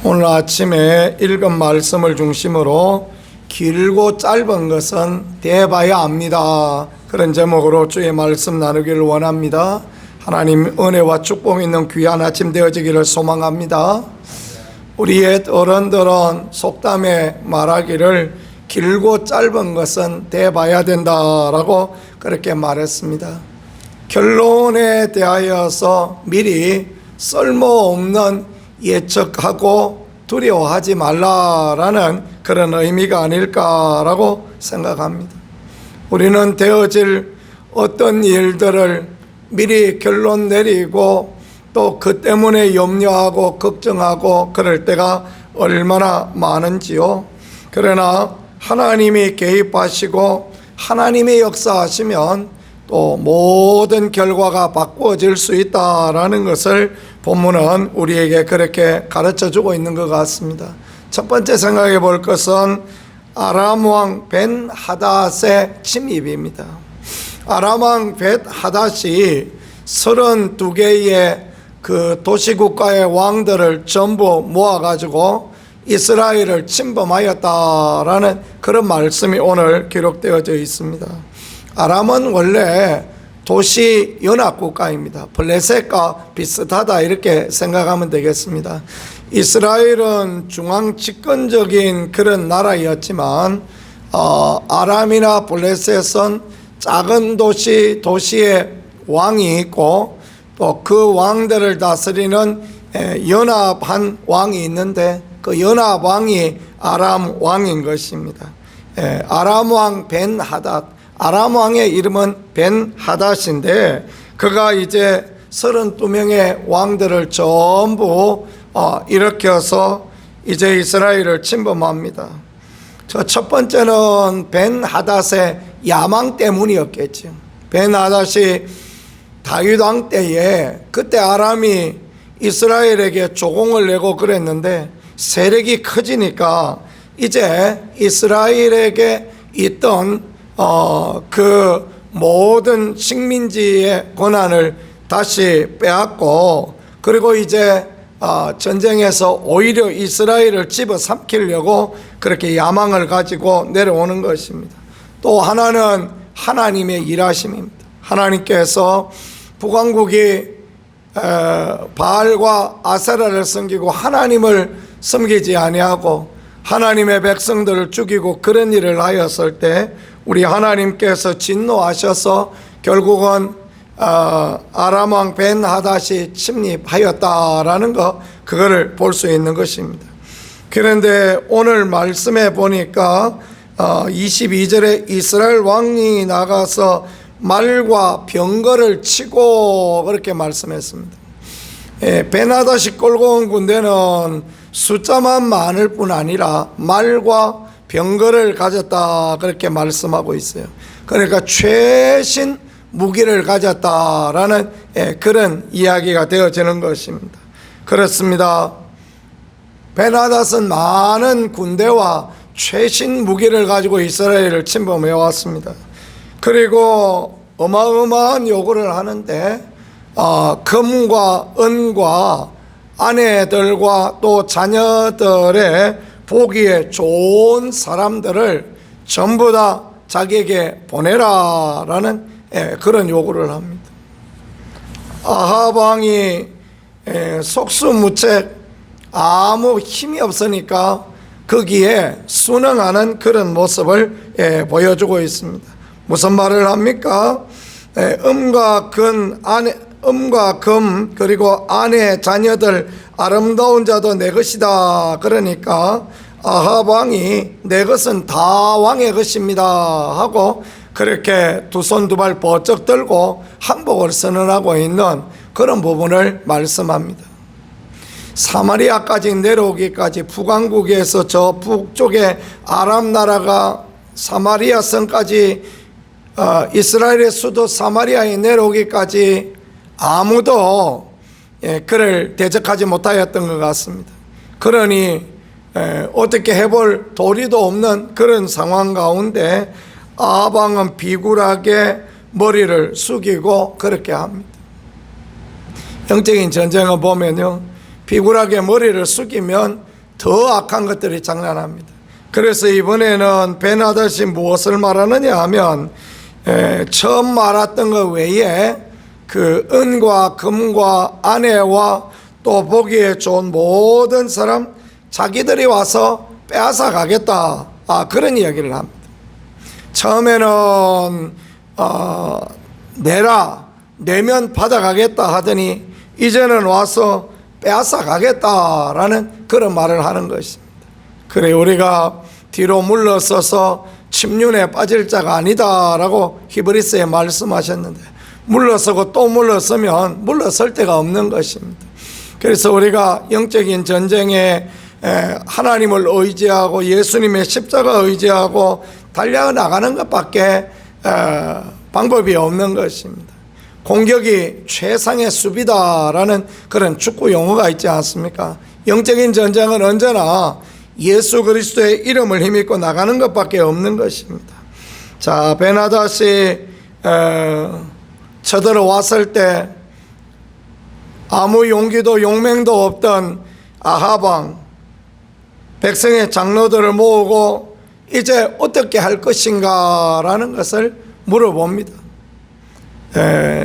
오늘 아침에 읽은 말씀을 중심으로 길고 짧은 것은 대봐야 압니다. 그런 제목으로 주의 말씀 나누기를 원합니다. 하나님 은혜와 축복 있는 귀한 아침 되어지기를 소망합니다. 우리 옛 어른들은 속담에 말하기를 길고 짧은 것은 대봐야 된다라고 그렇게 말했습니다. 결론에 대하여서 미리 쓸모없는 예측하고 두려워하지 말라라는 그런 의미가 아닐까라고 생각합니다. 우리는 되어질 어떤 일들을 미리 결론 내리고 또 그 때문에 염려하고 걱정하고 그럴 때가 얼마나 많은지요. 그러나 하나님이 개입하시고 하나님이 역사하시면 또 모든 결과가 바꾸어질 수 있다라는 것을 본문은 우리에게 그렇게 가르쳐주고 있는 것 같습니다. 첫 번째 생각해 볼 것은 아람 왕 벤하닷의 침입입니다. 아람 왕 벤하닷이 32개의 그 도시국가의 왕들을 전부 모아가지고 이스라엘을 침범하였다라는 그런 말씀이 오늘 기록되어져 있습니다. 아람은 원래 도시 연합국가입니다. 블레셋과 비슷하다 이렇게 생각하면 되겠습니다. 이스라엘은 중앙 집권적인 그런 나라였지만 아람이나 블레셋은 작은 도시에 왕이 있고 또 그 왕들을 다스리는 연합한 왕이 있는데 그 연합 왕이 아람 왕인 것입니다. 아람 왕 벤하닷, 아람 왕의 이름은 벤하닷인데 그가 이제 32명의 왕들을 전부 일으켜서 이제 이스라엘을 침범합니다. 첫 번째는 벤하닷의 야망 때문이었겠죠. 벤하닷이 다윗 왕 때에 그때 아람이 이스라엘에게 조공을 내고 그랬는데 세력이 커지니까 이제 이스라엘에게 있던 그 모든 식민지의 권한을 다시 빼앗고 그리고 이제 전쟁에서 오히려 이스라엘을 집어삼키려고 그렇게 야망을 가지고 내려오는 것입니다. 또 하나는 하나님의 일하심입니다. 하나님께서 북왕국이 바알과 아세라를 섬기고 하나님을 섬기지 아니하고 하나님의 백성들을 죽이고 그런 일을 하였을 때 우리 하나님께서 진노하셔서 결국은 아람 왕 벤하닷이 침입하였다라는 거 그거를 볼 수 있는 것입니다. 그런데 오늘 말씀에 보니까 22절에 이스라엘 왕이 나가서 말과 병거를 치고 그렇게 말씀했습니다. 벤하닷이 끌고 온 군대는 숫자만 많을 뿐 아니라 말과 병거를 가졌다 그렇게 말씀하고 있어요. 그러니까 최신 무기를 가졌다라는 그런 이야기가 되어지는 것입니다. 그렇습니다. 벤하닷은 많은 군대와 최신 무기를 가지고 이스라엘을 침범해 왔습니다. 그리고 어마어마한 요구를 하는데 금과 은과 아내들과 또 자녀들의 보기에 좋은 사람들을 전부 다 자기에게 보내라라는 그런 요구를 합니다. 아합 왕이 속수무책 아무 힘이 없으니까 거기에 순응하는 그런 모습을 보여주고 있습니다. 무슨 말을 합니까? 음과 금 그리고 아내 자녀들 아름다운 자도 내 것이다. 그러니까 아합 왕이 내 것은 다 왕의 것입니다 하고 그렇게 두 손 두 발 번쩍 들고 항복을 선언하고 있는 그런 부분을 말씀합니다. 사마리아까지 내려오기까지 북왕국에서 저 북쪽에 아람 나라가 사마리아 성까지 이스라엘의 수도 사마리아에 내려오기까지 아무도 그를 대적하지 못하였던 것 같습니다. 그러니 어떻게 해볼 도리도 없는 그런 상황 가운데 아합 왕은 비굴하게 머리를 숙이고 그렇게 합니다. 영적인 전쟁을 보면요, 비굴하게 머리를 숙이면 더 악한 것들이 장난합니다. 그래서 이번에는 베나닷이 무엇을 말하느냐 하면 처음 말했던 것 외에 그 은과 금과 아내와 또 보기에 좋은 모든 사람 자기들이 와서 빼앗아 가겠다, 그런 이야기를 합니다. 처음에는 내면 받아가겠다 하더니 이제는 와서 빼앗아 가겠다라는 그런 말을 하는 것입니다. 그래 우리가 뒤로 물러서서 침륜에 빠질 자가 아니다라고 히브리서에 말씀하셨는데, 물러서고 또 물러서면 물러설 데가 없는 것입니다. 그래서 우리가 영적인 전쟁에 하나님을 의지하고 예수님의 십자가 의지하고 달려나가는 것밖에 방법이 없는 것입니다. 공격이 최상의 수비다라는 그런 축구 용어가 있지 않습니까? 영적인 전쟁은 언제나 예수 그리스도의 이름을 힘입고 나가는 것밖에 없는 것입니다. 자, 베나닷이 쳐들어왔을 때 아무 용기도 용맹도 없던 아합 왕, 백성의 장로들을 모으고 이제 어떻게 할 것인가 라는 것을 물어봅니다.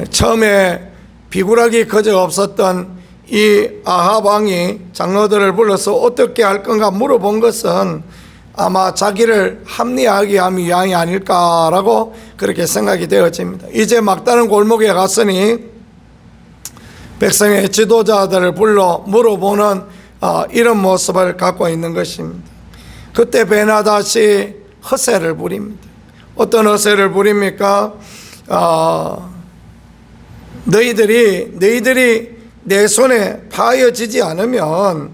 처음에 비굴하기 그저 없었던 이 아합 왕이 장로들을 불러서 어떻게 할 건가 물어본 것은 아마 자기를 합리화하기 위함이 아닐까라고 그렇게 생각이 되어집니다. 이제 막다른 골목에 갔으니 백성의 지도자들을 불러 물어보는 이런 모습을 갖고 있는 것입니다. 그때 베나닷이 허세를 부립니다. 어떤 허세를 부립니까? 너희들이 내 손에 파여지지 않으면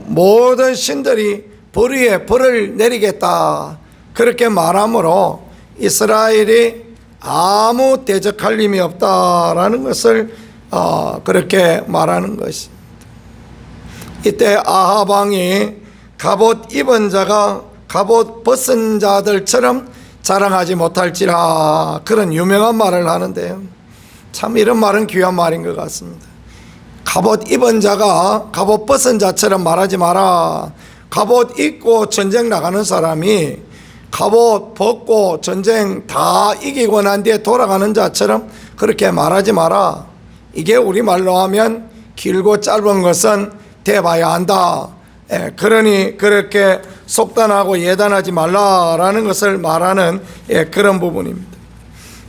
모든 신들이 벌 위에 벌을 내리겠다, 그렇게 말하므로 이스라엘이 아무 대적할 힘이 없다라는 것을 그렇게 말하는 것입니다. 이때 아합 왕이 갑옷 입은 자가 갑옷 벗은 자들처럼 자랑하지 못할지라, 그런 유명한 말을 하는데요, 참 이런 말은 귀한 말인 것 같습니다. 갑옷 입은 자가 갑옷 벗은 자처럼 말하지 마라. 갑옷 입고 전쟁 나가는 사람이 갑옷 벗고 전쟁 다 이기고 난 뒤에 돌아가는 자처럼 그렇게 말하지 마라. 이게 우리말로 하면 길고 짧은 것은 대봐야 한다. 그러니 그렇게 속단하고 예단하지 말라라는 것을 말하는 그런 부분입니다.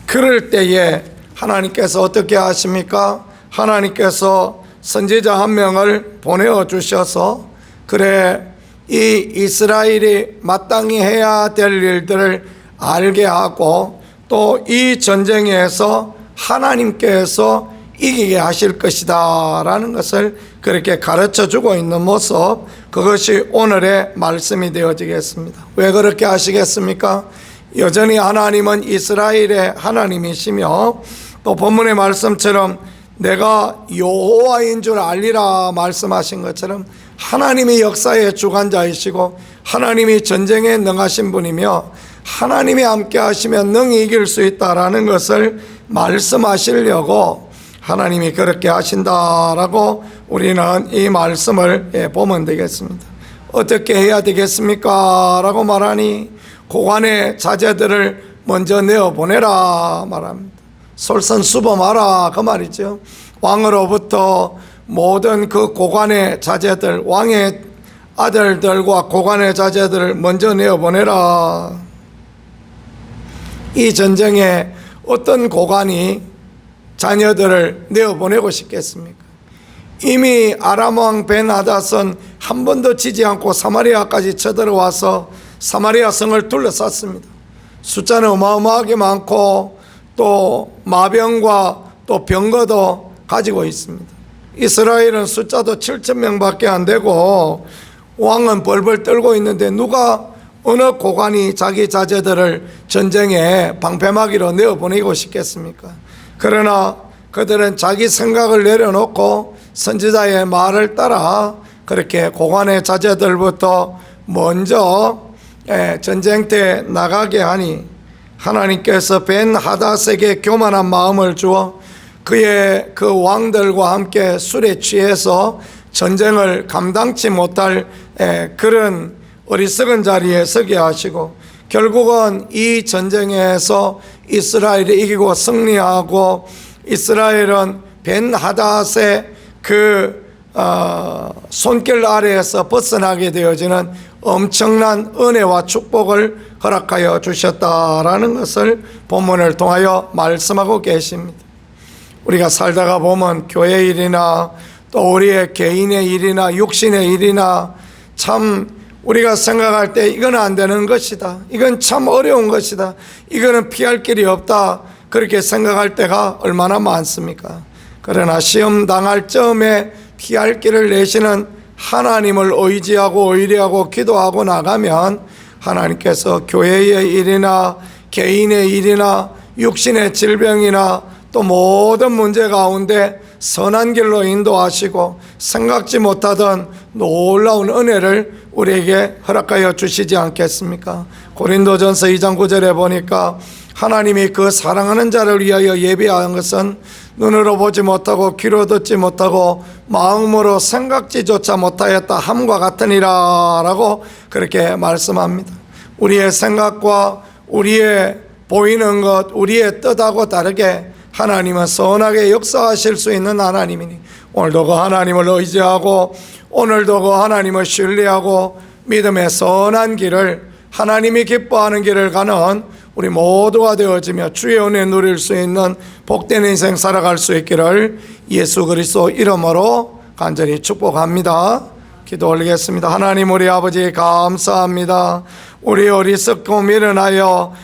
그럴 때에 하나님께서 어떻게 하십니까? 하나님께서 선지자 한 명을 보내어 주셔서 그래 이 이스라엘이 마땅히 해야 될 일들을 알게 하고 또 이 전쟁에서 하나님께서 이기게 하실 것이다 라는 것을 그렇게 가르쳐 주고 있는 모습, 그것이 오늘의 말씀이 되어지겠습니다. 왜 그렇게 하시겠습니까? 여전히 하나님은 이스라엘의 하나님이시며 또 본문의 말씀처럼 내가 여호와인 줄 알리라 말씀하신 것처럼 하나님이 역사의 주관자이시고 하나님이 전쟁에 능하신 분이며 하나님이 함께 하시면 능히 이길 수 있다라는 것을 말씀하시려고 하나님이 그렇게 하신다라고 우리는 이 말씀을 보면 되겠습니다. 어떻게 해야 되겠습니까? 라고 말하니 고관의 자제들을 먼저 내어보내라 말합니다. 솔선수범하라 그 말이죠. 왕으로부터 모든 그 고관의 자제들, 왕의 아들들과 고관의 자제들을 먼저 내어보내라. 이 전쟁에 어떤 고관이 자녀들을 내어보내고 싶겠습니까? 이미 아람 왕 벤하닷은 한 번도 지지 않고 사마리아까지 쳐들어와서 사마리아 성을 둘러쌌습니다. 숫자는 어마어마하게 많고 또 마병과 또 병거도 가지고 있습니다. 이스라엘은 숫자도 7,000명밖에 안 되고 왕은 벌벌 떨고 있는데 누가 어느 고관이 자기 자제들을 전쟁에 방패막이로 내어보내고 싶겠습니까? 그러나 그들은 자기 생각을 내려놓고 선지자의 말을 따라 그렇게 고관의 자제들부터 먼저 전쟁터에 나가게 하니 하나님께서 벤하닷에게 교만한 마음을 주어 그의 그 왕들과 함께 술에 취해서 전쟁을 감당치 못할 그런 어리석은 자리에 서게 하시고, 결국은 이 전쟁에서 이스라엘이 이기고 승리하고, 이스라엘은 벤하닷의 그 손길 아래에서 벗어나게 되어지는 엄청난 은혜와 축복을 허락하여 주셨다라는 것을 본문을 통하여 말씀하고 계십니다. 우리가 살다가 보면 교회 일이나 또 우리의 개인의 일이나 육신의 일이나 참 우리가 생각할 때 이건 안 되는 것이다, 이건 참 어려운 것이다, 이거는 피할 길이 없다, 그렇게 생각할 때가 얼마나 많습니까? 그러나 시험 당할 즈음에 피할 길을 내시는 하나님을 의지하고 의뢰하고 기도하고 나가면 하나님께서 교회의 일이나 개인의 일이나 육신의 질병이나 또 모든 문제 가운데 선한 길로 인도하시고 생각지 못하던 놀라운 은혜를 우리에게 허락하여 주시지 않겠습니까? 고린도전서 2장 9절에 보니까 하나님이 그 사랑하는 자를 위하여 예비한 것은 눈으로 보지 못하고 귀로 듣지 못하고 마음으로 생각지조차 못하였다 함과 같으니라 라고 그렇게 말씀합니다. 우리의 생각과 우리의 보이는 것, 우리의 뜻하고 다르게 하나님은 선하게 역사하실 수 있는 하나님이니, 오늘도 그 하나님을 의지하고 오늘도 그 하나님을 신뢰하고 믿음의 선한 길을, 하나님이 기뻐하는 길을 가는 우리 모두가 되어지며 주의 은혜 누릴 수 있는 복된 인생 살아갈 수 있기를 예수 그리스도 이름으로 간절히 축복합니다. 기도 올리겠습니다. 하나님 우리 아버지 감사합니다. 우리 어리석고 미련하여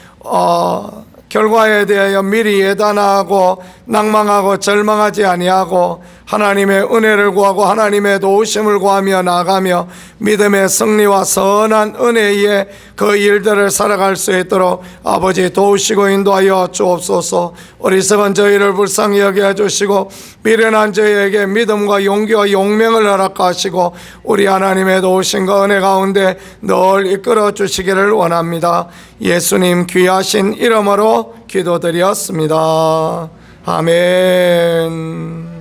결과에 대하여 미리 예단하고 낭망하고 절망하지 아니하고 하나님의 은혜를 구하고 하나님의 도우심을 구하며 나가며 믿음의 승리와 선한 은혜의 그 일들을 살아갈 수 있도록 아버지 도우시고 인도하여 주옵소서. 어리석은 저희를 불쌍히 여겨 주시고 미련한 저희에게 믿음과 용기와 용맹을 허락하시고 우리 하나님의 도우심과 은혜 가운데 늘 이끌어 주시기를 원합니다. 예수님 귀하신 이름으로 기도드렸습니다. 아멘.